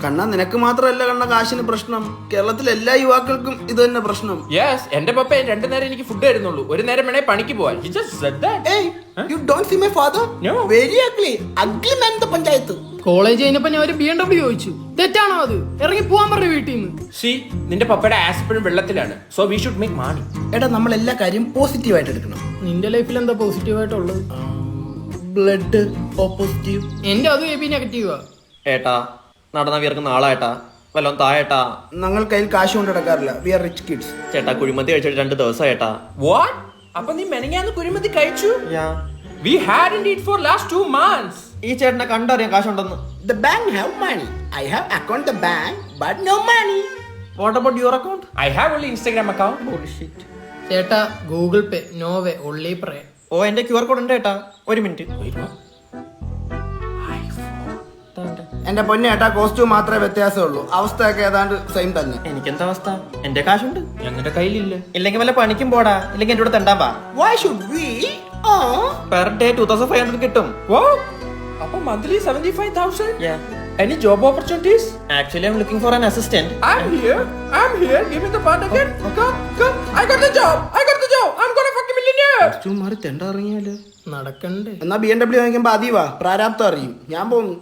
കണ്ണ നിനക്ക് മാത്രമല്ല കണ്ണ കാശിന് പ്രശ്നം, കേരളത്തിലെ എല്ലാ യുവാക്കൾക്കും ഇത് തന്നെ പ്രശ്നം. യെസ്, എന്റെ പപ്പ 2 നേരം എനിക്ക് ഫുഡ് തരുന്നുള്ളൂ, 1 നേരം വേണേ പണിക്ക് പോവാൻ. He just said that. Hey, you don't see my father? No. Very ugly. Ugly man in the panchayat. College കഴിഞ്ഞപ്പോ ഞാൻ ഒരു BMW ചോദിച്ചു. തെറ്റാണോ അത്? ഇറങ്ങി പോവാൻ പറഞ്ഞു വീട്ടിൽ നിന്ന്. See, നിന്റെ പപ്പയുടെ ആസ്പിരിൻ വെള്ളത്തിലാണ്. So we should make money. എടാ നമ്മൾ എല്ലാ കാര്യം പോസിറ്റീവായിട്ട് എടുക്കണം. നിന്റെ ലൈഫിൽ എന്താ പോസിറ്റീവ് ആയിട്ടുള്ളത്? Blood O positive. എന്റെ അത് AB നെഗറ്റീവാ. ഏട്ടാ നടന്ന വിയർക്കുന്ന ആളായിട്ടാ, വല്ലോം തായേട്ടാ. ഞങ്ങൾ കയ്യിൽ കാശ് കൊണ്ട് നടക്കാറില്ല. We are rich kids. ചേട്ടാ കുഴിമന്തി കഴിച്ചിട്ട് 2 ദിവസമായിട്ടാ. What? അപ്പൊ നീ മെനങ്ങാന്ന് കുഴിമന്തി കഴിച്ചു? We hadn't eat for last 2 months. ഈ ചേട്ടനെ കണ്ടറിയാം കാശുണ്ടെന്ന്. The bank have money. I have account the bank but no money. What about your account? I have only Instagram account. ചേട്ടാ ഗൂഗിൾ പേ നോ വേ ഒള്ളി പ്രേ. ഓ എന്റെ QR code ഉണ്ട് ഏട്ടാ, 1 minute. എന്റെ പൊന്നെ ഏട്ടാ, കോസ്റ്റ്യൂം മാത്രമേ വ്യത്യാസമുള്ളൂ, അവസ്ഥയൊക്കെ ഏതാണ്ട് സെയിം തന്നെ. എനിക്കെന്താ അവസ്ഥ? എന്റെ കാശുണ്ട്. ഞങ്ങളുടെ കയ്യിലില്ല. ഇല്ലെങ്കിൽ വല്ല പണിക്കും പോടാ, ഇല്ലെങ്കിൽ എന്റെ കൂടെ തെണ്ടാൻ പാ. Why should we? Per day 2500 കിട്ടും. Wow. അപ്പൊ monthly 75,000. Yeah. Any job opportunities? Actually I'm looking for an assistant. I'm here. Give me the part again. Come. I got the job. I'm gonna fucking millionaire. Costume മാറി തെണ്ട ഇറങ്ങിയാലോ? നടക്കണ്ടേ? എന്നാ BMW വാങ്ങിക്കുമ്പോ അതീവാ പ്രാരാബ്ദം അറിയും. ഞാൻ പോകുന്നു.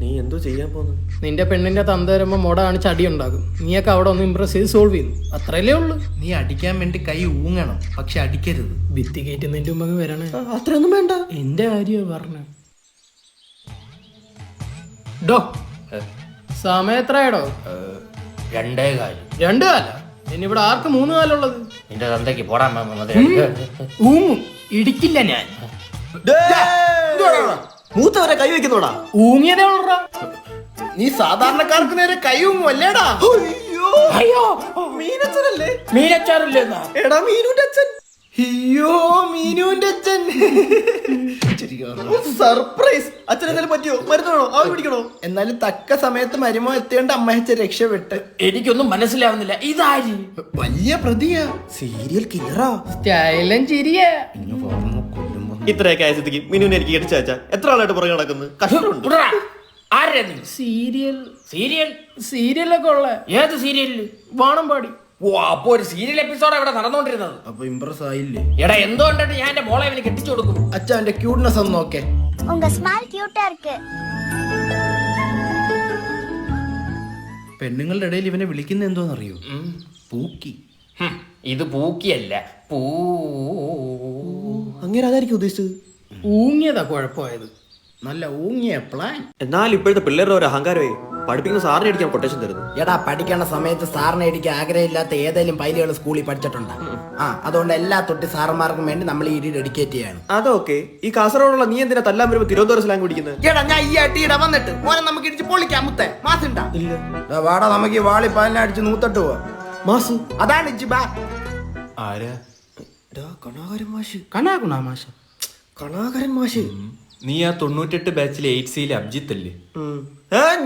നീ എന്തോ ചെയ്യാൻ പോന്നു? നിന്റെ പെണ്ണിന്റെ തന്ത വരുമ്പോ മോട കാണിച്ച് അടി ഉണ്ടാകും. നീയൊക്കെ അവിടെ ഒന്ന് ഇംപ്രസ് ചെയ്ത് സോൾവ് ചെയ്യുന്നു, അത്രയല്ലേ ഉള്ളു. നീ അടിക്കാൻ വേണ്ടി കൈ ഊങ്ങണം, പക്ഷെ അടിക്കരുത്. ഭിത്തി കയറ്റുന്നതിന്റെ മുമ്പ് വരണേ. അത്രയൊന്നും വേണ്ട. എന്റെ കാര്യ പറഞ്ഞ ഡോ സമയം എത്രയാടോ? 2 കാലം. 2 കാല? ഇനി ഇവിടെ ആർക്ക് 3 കാലുള്ളത്? നിന്റെ തന്തയ്ക്ക് പോടാൻ ഊങ്ങും ഇടിക്കില്ല ഞാൻ. മൂത്തവരെ കൈ വെക്കുന്നോടാ. ഊങ്ങിയതേ ഉള്ളടാ. നീ സാധാരണക്കാർക്ക് നേരെ കൈ ഊങ്ങും അല്ലേടാ? അയ്യോ, മീനച്ചനല്ലേ? മീനച്ചാറില്ലെന്നാ? എടാ മീനുന്റെ അച്ഛൻ. അയ്യോ മീനുവിന്റെ അച്ഛൻ. സർപ്രൈസ്. അച്ഛൻ എന്തെങ്കിലും പറ്റിയോ? മരുന്നാണോ? ആവി പിടിക്കണോ? എന്നാലും തക്ക സമയത്ത് മരുമോ എത്തിയോണ്ട് അമ്മയച്ച രക്ഷപ്പെട്ട്. എനിക്കൊന്നും മനസ്സിലാവുന്നില്ല, ഇതാര്? വലിയ പ്രതിയാ, സീരിയൽ കില്ലറാ. സ്റ്റൈലും ചിരിയാ. ഇത്രയൊക്കെ ആയ സ്ഥിതിക്ക് മിനുവിനെ എനിക്ക് ഇടിച്ചു വെച്ചാ എത്ര ആളായിട്ട് പുറകെ നടക്കുന്നത്? കഷ്ടമുണ്ട്. ഉടറാ. ആരാ നീ? സീരിയലൊക്കെ ഉള്ള. ഏത് സീരിയലില്? വാണമ്പാടി. ഓ, അപ്പൊ ഒരു സീരിയൽ എപ്പിസോഡ് ഇവിടെ നടന്നുകൊണ്ടിരുന്നത്. അപ്പൊ ഇംപ്രസ് ആയില്ലേ? എടാ എന്തോ കണ്ടിട്ട് ഞാൻ എന്റെ മോളെ അവന് കെട്ടിച്ചു കൊടുക്കും. അച്ഛ അവന്റെ ക്യൂട്ട്നെസ് ഒന്ന് നോക്കേ. உங்க ஸ்மைல் கியூட்டா இருக்கு. പെണ്ണുങ്ങളുടെ ഇടയിൽ ഇവനെ വിളിക്കുന്ന എന്തോന്നറിയോ? പൂക്കി. ഇത് പൂക്കിയല്ല, പൂ. അങ്ങനെ അതായിരിക്കും ഉദ്ദേശിച്ചത്. ഊങ്ങിയതാ കുഴപ്പമായത്. നല്ല ഊങ്ങിയ പ്ലാൻ. എന്നാൽ ഇപ്പോഴത്തെ പിള്ളേരുടെ ഒരു അഹങ്കാരമേ പഠിപ്പിക്കുന്ന സാറിനെ അടിക്കാൻ കൊട്ടേഷൻ തരുന്നു. എടാ പഠിക്കേണ്ട സമയത്ത് സാറിനെ അടിക്കാൻ ആഗ്രഹമില്ലാത്ത ഏതെങ്കിലും പൈലുകൾ സ്കൂളിൽ പഠിച്ചിട്ടുണ്ടോ? അതുകൊണ്ട് എല്ലാ തൊട്ടി സാറന്മാർക്കും വേണ്ടി നമ്മൾ ഈ ഡെഡിക്കേറ്റ് ചെയ്യാണ്. അതൊക്കെ ഈ കാസർഗോഡുള്ള നീ എന്തിനാ തല്ലാൻ വരുമ്പോ തിരുവനന്തപുരം സ്ലാങ് കുടിക്കുന്നത്? എടാ ഞാൻ ഈ അട്ടിയുടെ വന്നിട്ട് മോനെ നമുക്ക് ഇടിച്ച് പൊളിക്കാം. മുത്തേ മാസുണ്ടാ? വാടാ നമുക്ക് ഈ വാളി പാലിനെ അടിച്ച് നൂത്തട്ട് പോവാ. മാസ് അതാണ് ഇജ്ജ് ബാ. ആരാ? കണാകരൻ മാഷ്. കണാകുണാ മാഷ. കണാകരൻ മാഷ്. നീ ആ 98 ബാച്ചിലെ 8Cയിലെ അബ്ജിത്ത് അല്ലേ?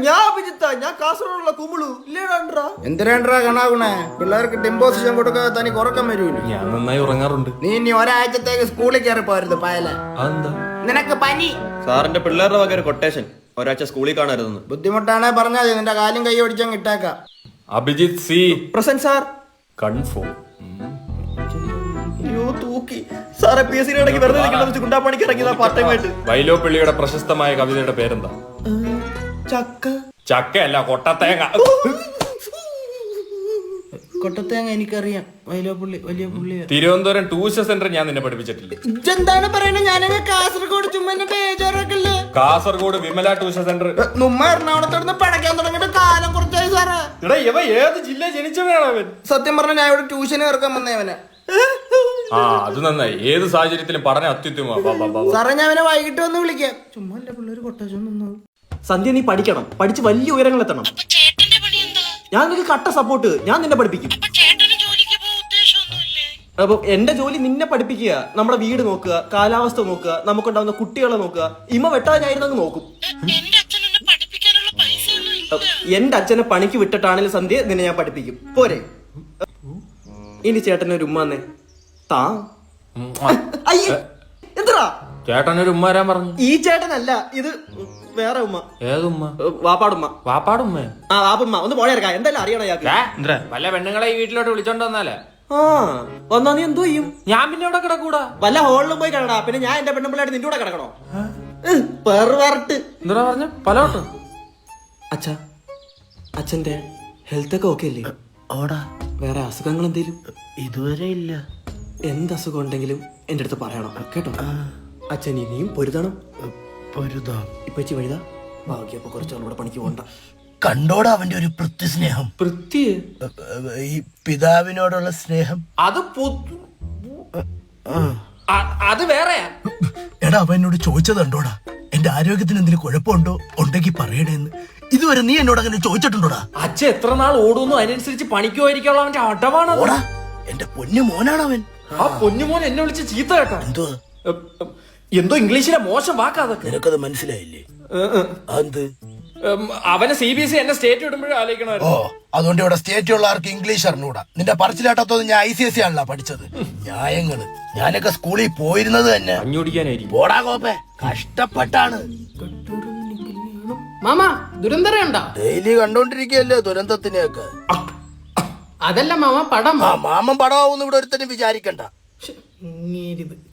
ഞാൻ അഭിജിത്താ, ഞാൻ കാസർഗോഡുള്ള കുമുളു ഇല്ലേടാ. എന്തിനാണ്ടാ കണാകുണേ? പിള്ളേർക്ക് ഡിമ്പോസിഷൻ കൊടുക്കാതെ തനി കുറക്കം വരൂല. ഞാൻ നന്നായി ഉറങ്ങാറുണ്ട്. നീ ഇനി ഒരാഴ്ചത്തേക്ക് സ്കൂളിൽ കയറി പോരുത് പായല. അതെന്താ? നിനക്ക് പനി. സാറിന്റെ പിള്ളേരുടെ വക ഒരു കൊട്ടേഷൻ, ഒരാഴ്ച സ്കൂളിൽ കാണരുതെന്ന്. ബുദ്ധിമുട്ടാണെ പറഞ്ഞാൽ നിന്റെ കാലും കൈ ഓടിച്ചാൽ കിട്ടേക്കാം. Abhijith C present sir. Confirm. അയ്യോ തൂക്കി സാറെ. PSC ഇടയ്ക്ക് വെറുതെ നിൽക്കുന്ന ഗുണ്ടാപ്പണിക്ക് ഇറങ്ങിയതാ പാർട്ട് ടൈം ആയിട്ട്. വൈലോപ്പിള്ളിയുടെ പ്രശസ്തമായ കവിതയുടെ പേരെന്താ? ചക്ക. ചക്കയല്ല, കൊട്ടത്തേങ്ങ. കൊട്ടത്തേങ്ങ എനിക്കറിയാം. വൈലോപ്പള്ളി വലിയ പുള്ളിയാ. തിരുവനന്തപുരം ട്യൂഷൻ സെന്റർ ഞാൻ നിന്നെ പഠിപ്പിച്ചിട്ടില്ല. ഇതെന്താണ് പറയണത്? ഞാനങ്ങ് കാസർഗോഡ് ചുമ്മാ ബേജാറൊക്കെ. Kasargod Vimala tuition centre. നമ്മ എറണാകുളത്തോട് പടക്കാൻ തുടങ്ങിയിട്ട് കാലം കുറച്ചായി സാറേ. എടാ ഇവ ഏത് ജില്ല ജനിച്ചവനാണ് അവൻ? സത്യം പറഞ്ഞ ഞാൻ ഇവിടെ ട്യൂഷന് ഇറക്കാൻ വന്നവനെ. ആ അത് നന്നായി. ഏത് സാഹചര്യത്തിലും പഠനം അത്യുത്തമ. സാറേ ഞാൻ അവനെ വൈകിട്ട് വന്ന് വിളിക്കാം. ചുമ്മാ അല്ല പിള്ളേര് കൊട്ടേഷൻ. സന്ധ്യ നീ പഠിക്കണം, പഠിച്ച് വലിയ ഉയരങ്ങൾ എത്തണം. ഞാൻ നിനക്ക് കട്ട സപ്പോർട്ട്. ഞാൻ നിന്നെ പഠിപ്പിക്കും. അപ്പൊ എന്റെ ജോലി നിന്നെ പഠിപ്പിക്കുക. നമ്മുടെ വീട് നോക്കുക, കാലാവസ്ഥ നോക്കുക, നമുക്കുണ്ടാവുന്ന കുട്ടികളെ നോക്കുക. ഇമ വെട്ടാനായിരുന്നെങ്കിൽ നോക്കും. എന്റെ അച്ഛനെ പണിക്ക് വിട്ടിട്ടാണെങ്കിലും സന്ധ്യ നിന്നെ ഞാൻ പഠിപ്പിക്കും. പോരെ? ഇനി ചേട്ടനൊരു ഉമ്മാന്നേ താ. എന്താ ചേട്ടനൊരു ഉമ്മ വരാൻ പറഞ്ഞു. ഈ ചേട്ടനല്ല ഇത്. വേറെ ഉമ്മ. ഏതുമ്മ? വാപ്പാടുമ്മ. വാപ്പാടുമ്മ? ആ വാപ്പുമ്മ. ഒന്ന് പോഴേർക്കാ, എന്തായാലും അറിയണം ഇയാൾക്ക്. വല്ല പെണ്ണുങ്ങളെ ഈ വീട്ടിലോട്ട് വിളിച്ചോണ്ട് വന്നാലേ ആ വന്നാ നീ എന്തോ ചെയ്യും? ഞാൻ പിന്നെ ഇവിടെ കിടക്കൂടാ. വല്ല ഹോളിലും പോയി കിടടാ. പിന്നെ ഞാൻ എന്റെ പെണ്ണുമ്പിള്ളായിട്ട് നിന്റെ കൂടെ കിടക്കണോ? പെർവർട്ട്. എന്താ പറഞ്ഞ പലോട്ട്? അച്ഛാ, അച്ഛന്റെ ഹെൽത്ത് ഒക്കെ ഓക്കെ അല്ലേ? ഓടാ, വേറെ അസുഖങ്ങൾ എന്തേലും? ഇതുവരെ ഇല്ല. എന്ത് അസുഖം ഉണ്ടെങ്കിലും എന്റെ അടുത്ത് പറയണം കേട്ടോ. അച്ഛൻ ഇനിയും പൊരുതണം. പൊരുതാം. ഇപ്പൊ വഴുതാ ബാക്കിയപ്പോ കുറച്ചാൾ ഇവിടെ പണിക്ക് പോകണ്ട. കണ്ടോടാ അവന്റെ ഒരു പൃഥ്വിസ്നേഹം, വൃത്തി. ഈ പിതാവിനോടുള്ള സ്നേഹം. അത് അത് വേറെയാ. എടാ, അവൻ എന്നോട് ചോദിച്ചത് കണ്ടോടാ, എന്റെ ആരോഗ്യത്തിന് എന്തെങ്കിലും കുഴപ്പമുണ്ടോ, ഉണ്ടെങ്കിൽ പറയണേന്ന്. ഇതുവരെ നീ എന്നോട് അങ്ങനെ ചോദിച്ചിട്ടുണ്ടോടാ? അച്ഛൻ എത്ര നാൾ ഓടുന്നു അതിനനുസരിച്ച് പണിക്കുമായിരിക്കാനുള്ള അവന്റെ അടവാണത്. ഓടാ, എന്റെ പൊന്നു മോനാണ് അവൻ. ആ പൊന്നുമോൻ എന്നെ വിളിച്ച് ചീത്ത കേട്ടോ. എന്തോ എന്തോ ഇംഗ്ലീഷിലെ മോശം വാക്കാതൊക്കെ. നിനക്കത് മനസ്സിലായില്ലേ? അത് അവനെ CBSE എന്നെ സ്റ്റേറ്റ് വിടുമ്പോഴേ ആലോചിക്കണമായിരുന്നു. അതുകൊണ്ട് ഇവിടെ സ്റ്റേറ്റ് ഉള്ള ആർക്ക് ഇംഗ്ലീഷ് അറിഞ്ഞൂടാ. നിന്റെ പറച്ചിലാട്ടത്തോന്ന് ഞാൻ ICSE ആണല്ലോ പഠിച്ചത്. ന്യായങ്ങള്. ഞാനൊക്കെ സ്കൂളിൽ പോയിരുന്നത് തന്നെ അഞ്ഞുടിക്കാനായിരിക്കും. പോടാ കോപ്പേ, കഷ്ടപ്പെട്ടാണ്. മാമ ദുരന്തരം ഉണ്ടോ? ഡെയിലി കണ്ടോണ്ടിരിക്കല്ലേ ദുരന്തത്തിനെയൊക്കെ. അതല്ല മാമ, പടം. മാമൻ പടമാവൂന്ന് ഇവിടെ ഒരുത്തനും വിചാരിക്കണ്ട.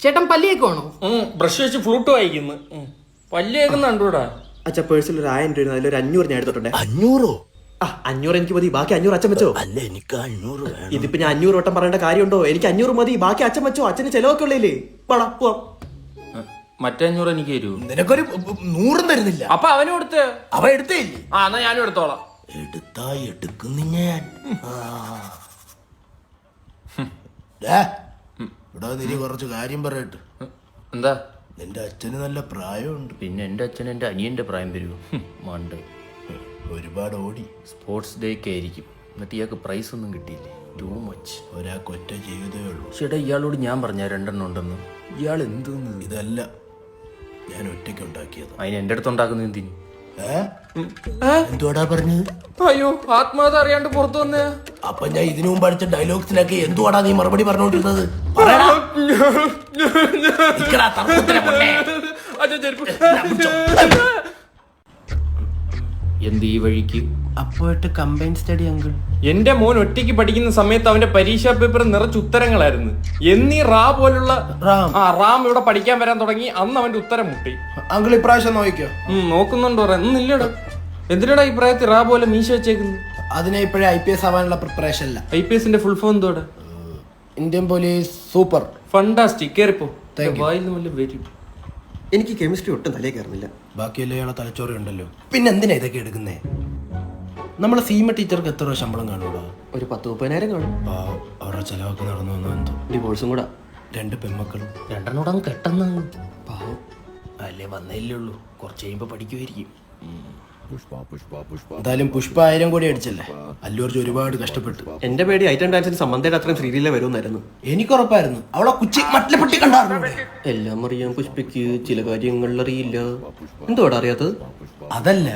ചേട്ടൻ പല്ലിയൊക്കെ വേണോ? ബ്രഷ് വെച്ച് ഫ്ലൂട്ട് വായിക്കുന്നു. പല്ലിയേക്കുന്ന കണ്ടൂടാ. അച്ഛാ പേഴ്സിൽ ഒരു 1000 രൂപ, അതിലൊരു 500 ഞാൻ എടുത്തിട്ടുണ്ടേ. 500? 500 എനിക്ക് മതി, ബാക്കി 500 അച്ഛൻ വെച്ചോ. അല്ല, എനിക്ക് 500 വേണം. ഇതിപ്പോ ഞാൻ 500 വട്ടം പറയേണ്ട കാര്യമുണ്ടോ? എനിക്ക് 500 മതി, ബാക്കി അച്ഛൻ വെച്ചോ. അച്ഛന് ചെലവൊക്കെ ഉള്ളേ. പോടാ പോവാം. മറ്റേ 500 എനിക്ക് തരൂ. നിനക്കൊരു 100 തരുന്നില്ല. അപ്പൊ അവനും കൊടുത്ത്. അവ എടുത്തേ ഇല്ലേ? എന്നാ ഞാനും എടുത്തോളാം. എടുത്താ എടുക്കുന്നു ഞാൻ. ഇവിടെ തിരി കുറച്ച് കാര്യം പറയട്ടെ. എന്താ? നിന്റെ അച്ഛന് നല്ല പ്രായമുണ്ട്. പിന്നെ എന്റെ അച്ഛൻ എന്റെ അനിയന്റെ പ്രായം തരൂ. മണ്ട് ഒരുപാട് ഓടി. സ്പോർട്സ് ഡേക്ക് ആയിരിക്കും. എന്നിട്ട് ഇയാൾക്ക് പ്രൈസ് ഒന്നും കിട്ടിയില്ലേ? Too much. ഒരാൾക്ക് ഒറ്റ ജീവിതമേ ഉള്ളൂ. ചേട്ടാ, ഇയാളോട് ഞാൻ പറഞ്ഞ 2 ഉണ്ടെന്ന്. ഇയാൾ എന്തോന്ന്? ഇതല്ല, ഞാൻ ഒറ്റയ്ക്ക് ഉണ്ടാക്കിയത്. അതിന് എന്റെ അടുത്ത് ഉണ്ടാക്കുന്ന എന്തിന്? എന്തുവാടാ പറഞ്ഞത്? അയ്യോ, ആത്മാർത്ഥ അറിയാണ്ട് പുറത്തു വന്നേ. അപ്പൊ ഞാൻ ഇതിനു മുമ്പ് അടിച്ച ഡയലോഗ്സിനൊക്കെ എന്തുവാടാ നീ മറുപടി പറഞ്ഞോണ്ടിരുന്നത്? എന്ത് ഈ വഴിക്ക്? അപ്പോട്ട് കമ്പൈൻ സ്റ്റഡി അങ്കിൾ. എന്റെ മോൻ ഒറ്റയ്ക്ക് പഠിക്കുന്ന സമയത്ത് അവന്റെ പരീക്ഷാ പേപ്പർ നിറച്ച് ഉത്തരങ്ങളായിരുന്നു. എന്നീ പോലുള്ള റാം ഇവിടെ പഠിക്കാൻ വരാൻ തുടങ്ങി. അന്ന് അവന്റെ ഉത്തരം മുട്ടി. അങ്കിൾ ഇപ്രാവശ്യം നോക്കിക്കോ. നോക്കുന്നുണ്ടോ? എന്നില്ലടാ. എന്തിനാടാ ഈ പ്രായത്തിൽ പോലെ മീശ വെച്ചേക്കുന്നത്? അതിനെ ഇപ്പോഴേ IPS ആവാനുള്ള പ്രിപ്പറേഷൻ അല്ല. IPSന്റെ ഫുൾ ഫോം എന്തോടാ? Indian police super fantastic. കേറിപ്പോ. വരും. എനിക്ക് കെമിസ്ട്രി ഒട്ടും തലേ കയറുന്നില്ല. ബാക്കിയല്ലേ ഇയാളെ തലച്ചോറി ഉണ്ടല്ലോ. പിന്നെ എന്തിനാ ഇതൊക്കെ എടുക്കുന്നേ? നമ്മളെ സീമ ടീച്ചർക്ക് എത്ര രൂപ ശമ്പളം കാണൂടാ? ഒരു 10-30,000 കാണും. അവരുടെ ചെലവൊക്കെ നടന്നു വന്നോ എന്തോ. ഡിവോഴ്സും കൂടെ. 2 പെൺമക്കളും. 2 കെട്ടെന്ന്. പാവം അല്ലേ, വന്നല്ലേ ഉള്ളൂ. കുറച്ച് കഴിയുമ്പോ പഠിക്കുമായിരിക്കും. എന്തായാലും പുഷ്പ 1000 കോടി അടിച്ചല്ലേ. അല്ലു അർജുൻ ഒരുപാട് കഷ്ടപ്പെട്ടു. എന്റെ പേടി ഐറ്റം ഡാൻസിന് സമ്മന്തയുടെ അത്രയും സീരിയലേ വരുമെന്നായിരുന്നു. എനിക്കുറപ്പായിരുന്നു. അവളെ കുച്ചി മട്ടിലെപ്പെട്ടി കണ്ടായിരുന്നു. എല്ലാം അറിയാം പുഷ്പയ്ക്ക്, ചില കാര്യങ്ങൾ അറിയില്ല. എന്തോടാ അറിയാത്തത്? അതല്ല,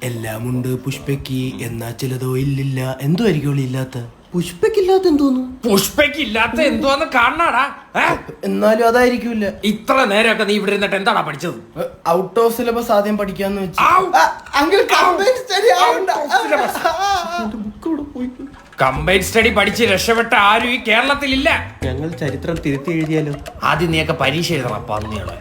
എല്ലാം ഉണ്ട് പുഷ്പയ്ക്ക്, എന്നാ ചിലതോ ഇല്ലില്ല. എന്തോ ആയിരിക്കും ഇല്ലാത്ത? പുഷ്പയ്ക്കില്ലാത്ത എന്തോന്നു? പുഷ്പയ്ക്കില്ലാത്ത എന്തോന്ന് കാണാടാ. എന്നാലും അതായിരിക്കില്ല. ഇത്ര നേരമൊക്കെ നീ ഇവിടെ ഇരുന്നിട്ട് എന്താടാ പഠിച്ചത്? ഔട്ട് ഓഫ് സിലബസ് ആദ്യം പഠിക്കാന്ന് വെച്ചു. കമ്പൈൻ സ്റ്റഡി പഠിച്ച് രക്ഷപ്പെട്ട ആരും ഈ കേരളത്തിലില്ല. ഞങ്ങൾ ചരിത്രം തിരുത്തി എഴുതിയാലോ? ആദ്യം നീയൊക്കെ പരീക്ഷ എഴുതണം. പന്നികളെ